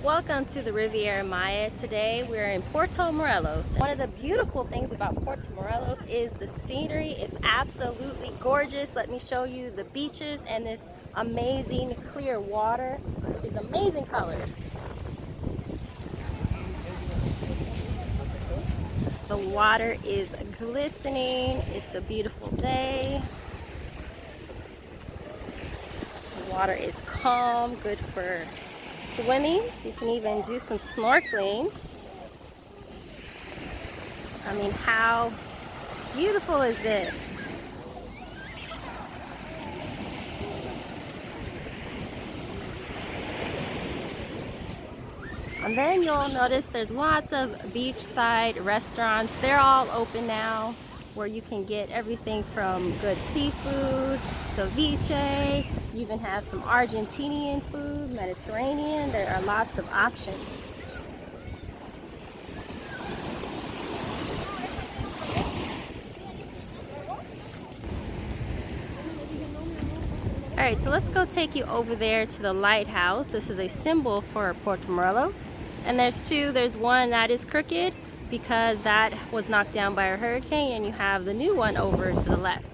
Welcome to the Riviera Maya. Today we're in Puerto Morelos. One of the beautiful things about Puerto Morelos is the scenery. It's absolutely gorgeous. Let me show you the beaches and this amazing clear water with these amazing colors. The water is glistening. It's a beautiful day. The water is calm, good for swimming. You can even do some snorkeling. I mean, how beautiful is this? And then you'll notice there's lots of beachside restaurants. They're all open now, where you can get everything from good seafood, ceviche, you even have some Argentinian food, Mediterranean. There are lots of options. All right, so let's go take you over there to the lighthouse. This is a symbol for Puerto Morelos. And there's two. There's one that is crooked because that was knocked down by a hurricane, and you have the new one over to the left.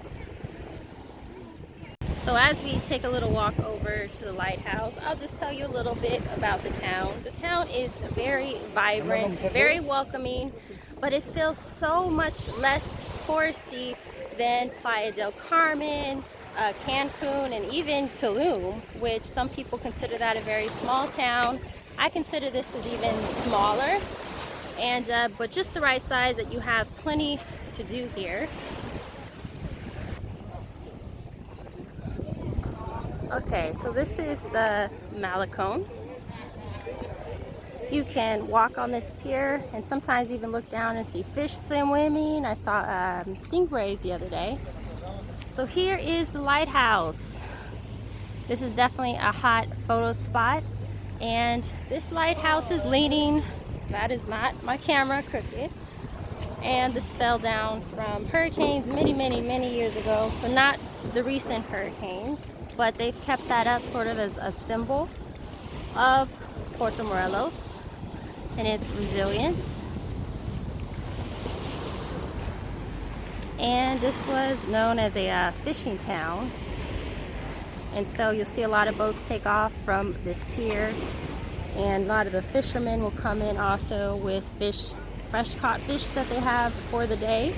So as we take a little walk over to the lighthouse, I'll just tell you a little bit about the town. The town is very vibrant, very welcoming, but it feels so much less touristy than Playa del Carmen, Cancun, and even Tulum, which some people consider that a very small town. I consider this as even smaller, and but just the right size, that you have plenty to do here. Okay, so this is the Malecón. You can walk on this pier and sometimes even look down and see fish swimming. I saw stingrays the other day. So here is the lighthouse. This is definitely a hot photo spot. And this lighthouse is leaning, that is not my camera, crooked. And this fell down from hurricanes many years ago. So not the recent hurricanes, but they've kept that up sort of as a symbol of Puerto Morelos and its resilience. And this was known as a fishing town. And so you'll see a lot of boats take off from this pier, and a lot of the fishermen will come in also with fish, fresh caught fish that they have for the day.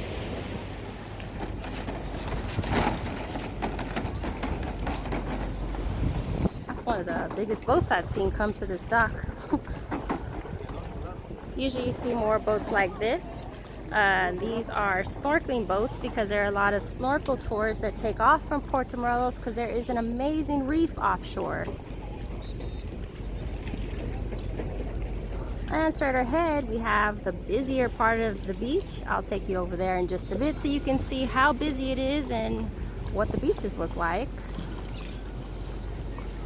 That's one of the biggest boats I've seen come to this dock. Usually you see more boats like this. These are snorkeling boats because there are a lot of snorkel tours that take off from Puerto Morelos because there is an amazing reef offshore. And straight ahead we have the busier part of the beach. I'll take you over there in just a bit so you can see how busy it is and what the beaches look like.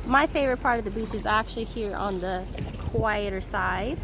My favorite part of the beach is actually here on the quieter side.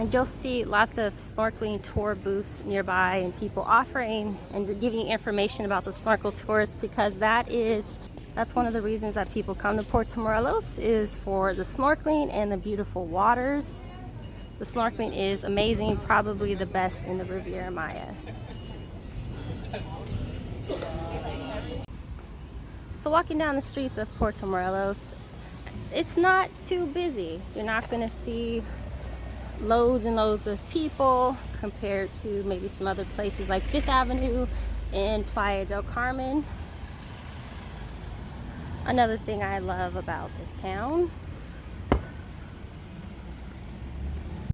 And you'll see lots of snorkeling tour booths nearby and people offering and giving information about the snorkel tours, because that's one of the reasons that people come to Puerto Morelos, is for the snorkeling and the beautiful waters. The snorkeling is amazing, probably the best in the Riviera Maya. So walking down the streets of Puerto Morelos, it's not too busy. You're not going to see loads and loads of people compared to maybe some other places like Fifth Avenue and Playa del Carmen. Another thing I love about this town,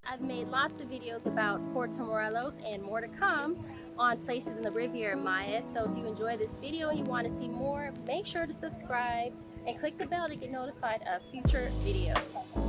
I've made lots of videos about Puerto Morelos and more to come on places in the Riviera Maya. So if you enjoy this video and you want to see more, make sure to subscribe and click the bell to get notified of future videos.